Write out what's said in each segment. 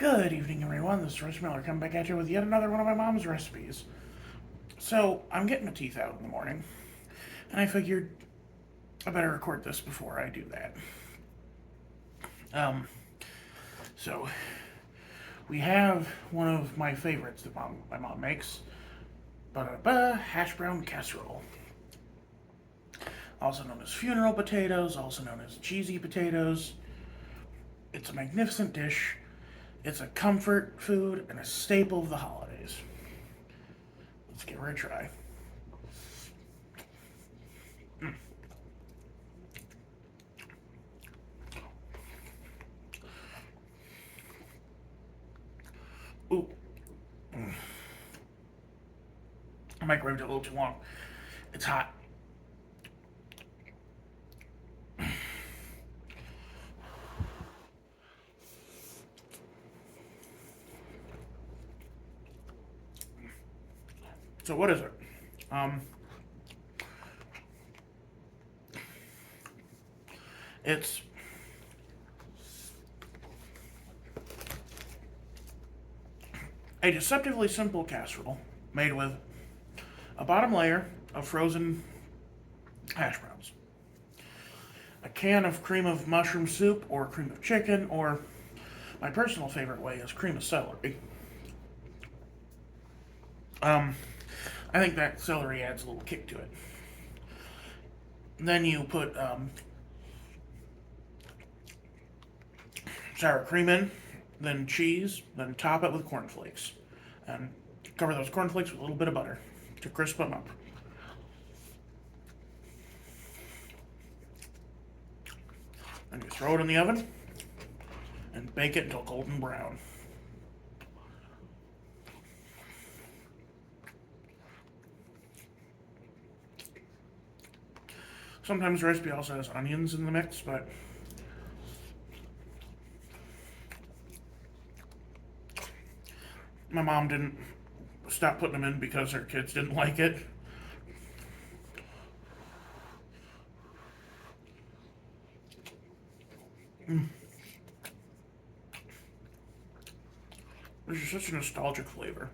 Good evening, everyone. This is Royce coming back at you with yet another one of my mom's recipes. So, I'm getting my teeth out in the morning, and I figured I better record this before I do that. Um, so, we have one of my favorites that my mom makes, hash brown casserole. Also known as funeral potatoes, also known as cheesy potatoes. It's a magnificent dish. It's a comfort food and a staple of the holidays. Let's give her a try. Ooh. I microwaved it a little too long. It's hot. So what is it? It's a deceptively simple casserole made with a bottom layer of frozen hash browns, a can of cream of mushroom soup or cream of chicken, or my personal favorite way is cream of celery. I think that celery adds a little kick to it. Then you put sour cream in, then cheese, then top it with cornflakes, and cover those cornflakes with a little bit of butter to crisp them up. Then you throw it in the oven and bake it until golden brown. Sometimes the recipe also has onions in the mix, but my mom didn't stop putting them in because her kids didn't like it. This is such a nostalgic flavor.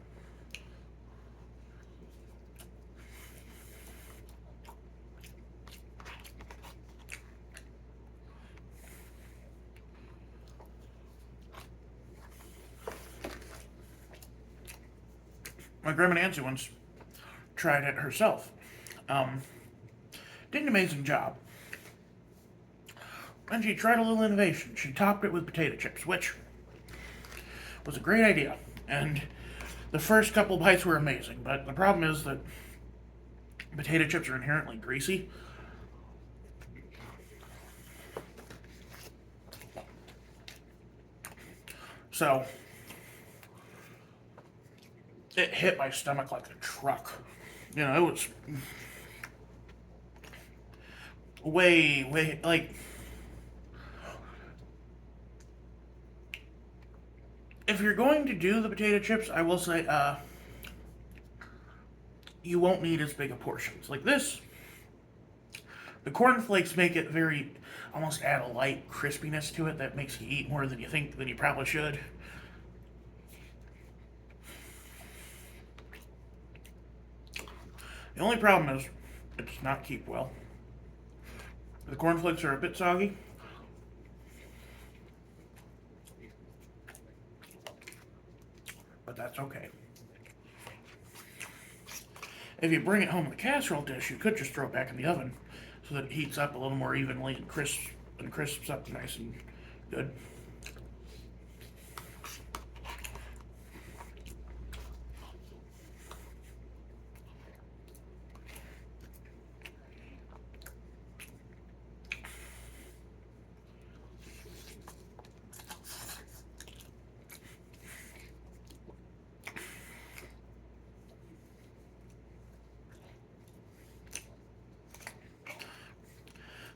My grandma Nancy once tried it herself. Um, did an amazing job. And she tried a little innovation. She topped it with potato chips, which was a great idea. And the first couple bites were amazing, but the problem is that potato chips are inherently greasy. So it hit my stomach like a truck. It was way, like, if you're going to do the potato chips, I will say, you won't need as big of portions. Like this, the cornflakes make it very, almost add a light crispiness to it that makes you eat more than you probably should. The only problem is it does not keep well. The cornflakes are a bit soggy. But that's okay. If you bring it home in a casserole dish, you could just throw it back in the oven so that it heats up a little more evenly and crisps up nice and good.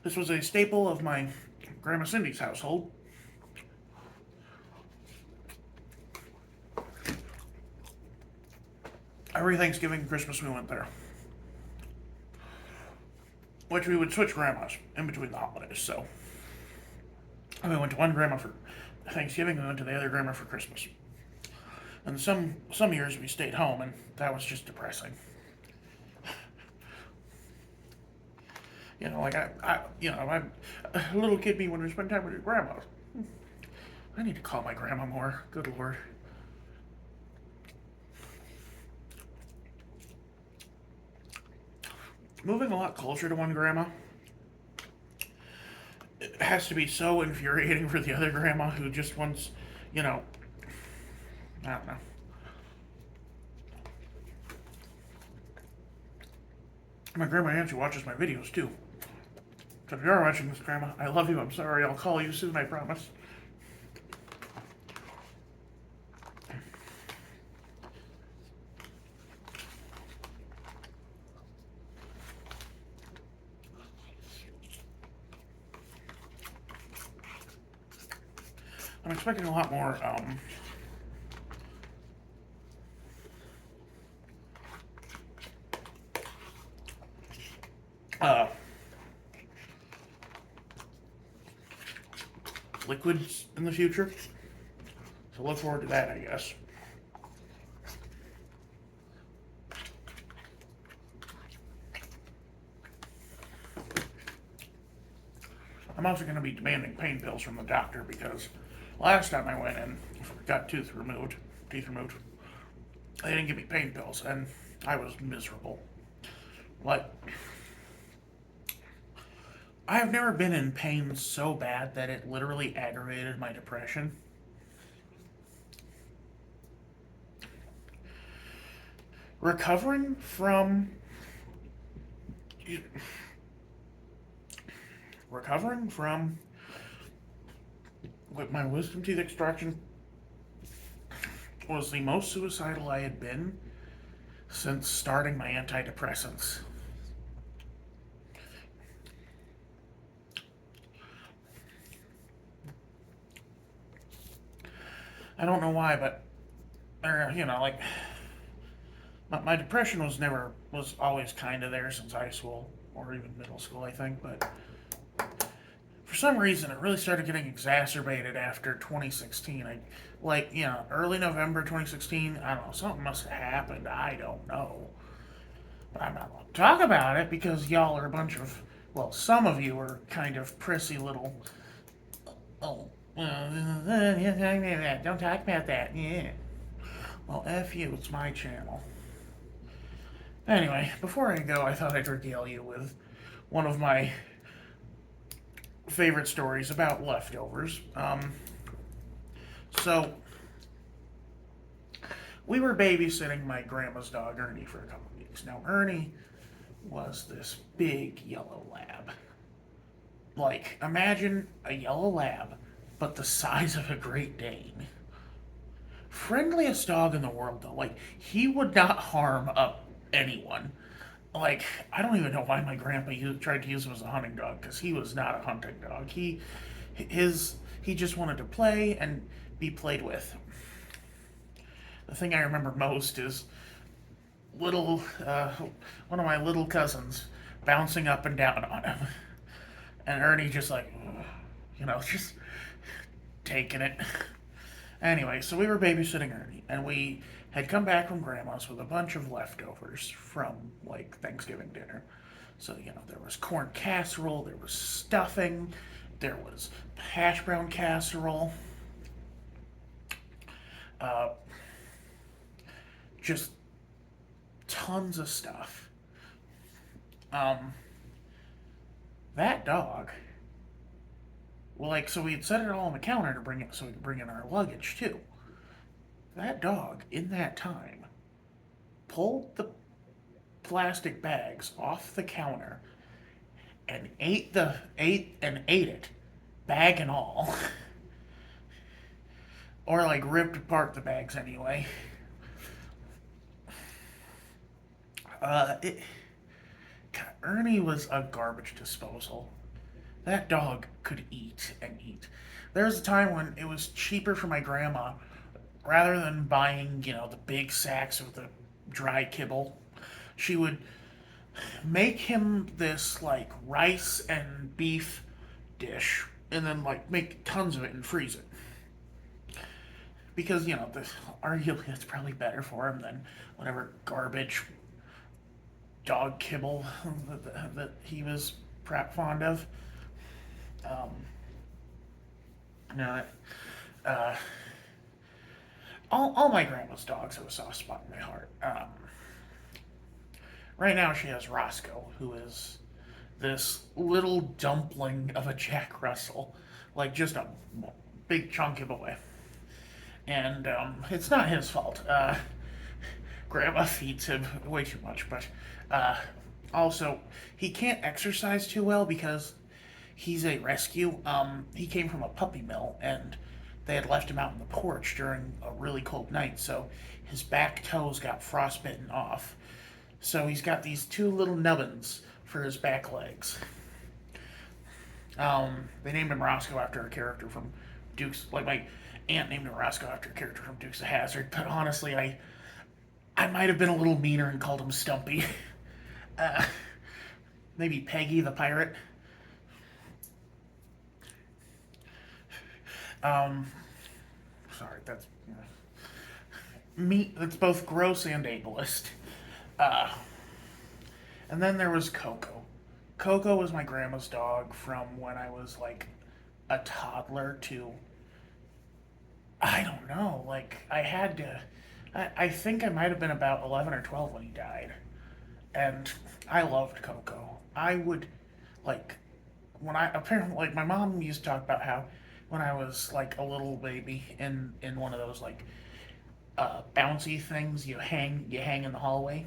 This was a staple of my Grandma Cindy's household. Every Thanksgiving and Christmas we went there. Which we would switch grandmas in between the holidays, so we went to one grandma for Thanksgiving we went to the other grandma for Christmas. And some years we stayed home, and that was just depressing. Like I'm a little kid me when we spend time with your grandma. I need to call my grandma more. Good lord. Moving a lot closer to one grandma, it has to be so infuriating for the other grandma who just wants, you know, I don't know. My grandma Nancy watches my videos too. So if you are watching this, grandma, I love you. I'm sorry. I'll call you soon, I promise. I'm expecting a lot more uh, liquids in the future. So look forward to that, I guess. I'm also going to be demanding pain pills from the doctor because last time I went in, got teeth removed, they didn't give me pain pills, and I was miserable. Like, I have never been in pain so bad that it literally aggravated my depression. Recovering from with my wisdom teeth extraction was the most suicidal I had been since starting my antidepressants. I don't know why, but like my depression was always kind of there since high school or even middle school, I think, but for some reason it really started getting exacerbated after 2016. Early November 2016. I don't know, something must have happened. I don't know, but I'm not going to talk about it because y'all are a bunch of, well, some of you are kind of prissy little. Oh, don't talk about that. Yeah. Well, F you, it's my channel. Anyway, before I go, I thought I'd regale you with one of my favorite stories about leftovers. So, we were babysitting my grandma's dog, Ernie, for a couple of weeks. Now, Ernie was this big yellow lab. Like, imagine a yellow lab, but the size of a Great Dane. Friendliest dog in the world, though. Like, he would not harm anyone. Like, I don't even know why my grandpa tried to use him as a hunting dog, because he was not a hunting dog. He just wanted to play and be played with. The thing I remember most is one of my little cousins bouncing up and down on him, and Ernie just like, just taking it. Anyway, so we were babysitting Ernie, and we had come back from Grandma's with a bunch of leftovers from, like, Thanksgiving dinner. So, there was corn casserole, there was stuffing, there was hash brown casserole, just tons of stuff. That dog, well, so we'd set it all on the counter to bring it so we could bring in our luggage, too. That dog, in that time, pulled the plastic bags off the counter and ate it, bag and all. Or like ripped apart the bags anyway. Ernie was a garbage disposal. That dog could eat and eat. There was a time when it was cheaper for my grandma, rather than buying, the big sacks of the dry kibble, she would make him this, like, rice and beef dish, and then, like, make tons of it and freeze it. because arguably it's probably better for him than whatever garbage dog kibble that he was fond of. Um, no, uh, all my grandma's dogs have a soft spot in my heart. Right now she has Roscoe, who is this little dumpling of a Jack Russell, like just a big chunky boy. And it's not his fault. Grandma feeds him way too much, but uh, also he can't exercise too well because he's a rescue. He came from a puppy mill, and they had left him out on the porch during a really cold night, so his back toes got frostbitten off. So he's got these two little nubbins for his back legs. They named him Roscoe after a character from Dukes. Like my aunt named him Roscoe after a character from Dukes of Hazzard. But honestly, I might have been a little meaner and called him Stumpy. Uh, Maybe Peggy the pirate. Um, Sorry, that's me. That's both gross and ableist. Uh, and then there was Coco. Coco was my grandma's dog from when I was like a toddler to, I don't know, like I had to. I think I might have been about 11 or 12 when he died. And I loved Coco. I would, like, when I, apparently, like, my mom used to talk about how when I was, like, a little baby in one of those, like, bouncy things you hang in the hallway.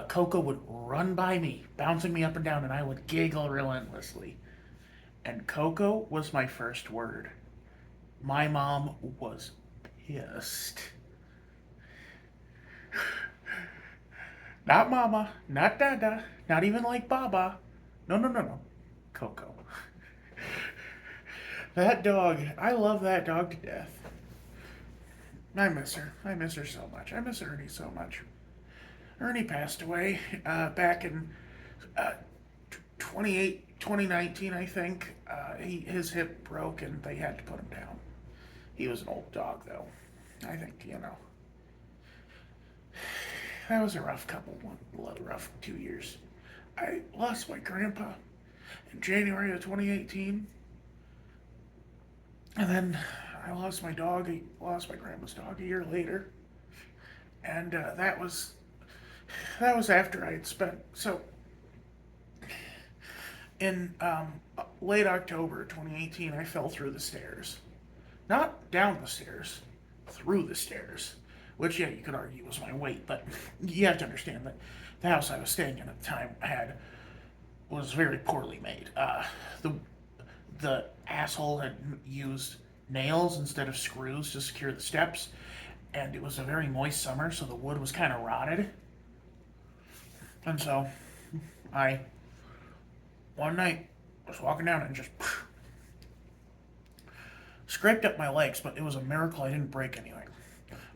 Coco would run by me, bouncing me up and down, and I would giggle relentlessly. And Coco was my first word. My mom was pissed. Not mama, not dada, not even like baba. No, no, no, no. Coco. That dog, I love that dog to death. I miss her. I miss her so much. I miss Ernie so much. Ernie passed away back in uh, 2019, I think. His hip broke and they had to put him down. He was an old dog, though. I think. That was a rough 2 years. I lost my grandpa in January of 2018, and then I lost my dog. I lost my grandma's dog a year later, and that was after I had spent so in late October 2018. I fell through the stairs, not down the stairs, through the stairs. Which, yeah, you could argue was my weight, but you have to understand that the house I was staying in at the time was very poorly made. The asshole had used nails instead of screws to secure the steps, and it was a very moist summer, so the wood was kind of rotted. And so, I one night was walking down and just scraped up my legs, but it was a miracle I didn't break anything.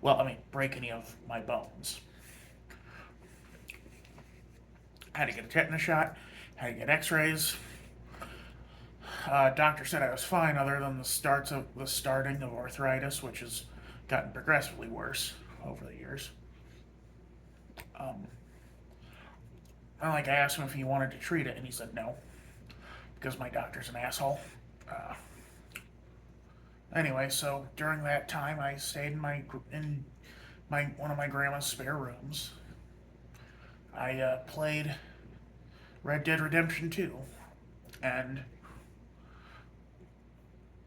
Well, I mean, break any of my bones. I had to get a tetanus shot, had to get x-rays. Doctor said I was fine other than the starting of arthritis, which has gotten progressively worse over the years. Um, I asked him if he wanted to treat it, and he said no, because my doctor's an asshole. Anyway, so during that time, I stayed in my one of my grandma's spare rooms. I played Red Dead Redemption 2, and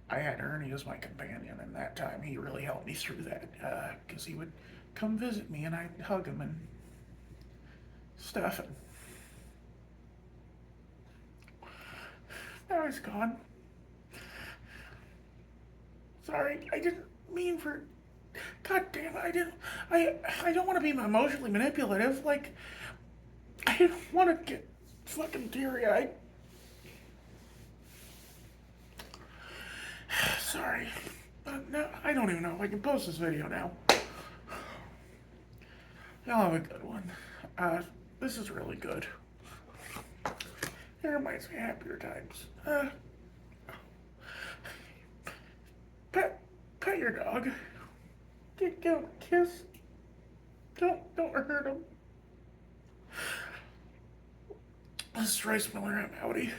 I had Ernie as my companion. And that time, he really helped me through that because he would come visit me, and I'd hug him and stuff. And now he's gone. Sorry, I didn't mean for. God damn it! I didn't. I don't want to be emotionally manipulative. Like, I didn't want to get fucking teary-eyed. Sorry, but no, I don't even know if I can post this video now. I'll have a good one. This is really good. It reminds me of happier times. Pet your dog. Give him a kiss. Don't hurt him. This is Royce Miller. I'm outie.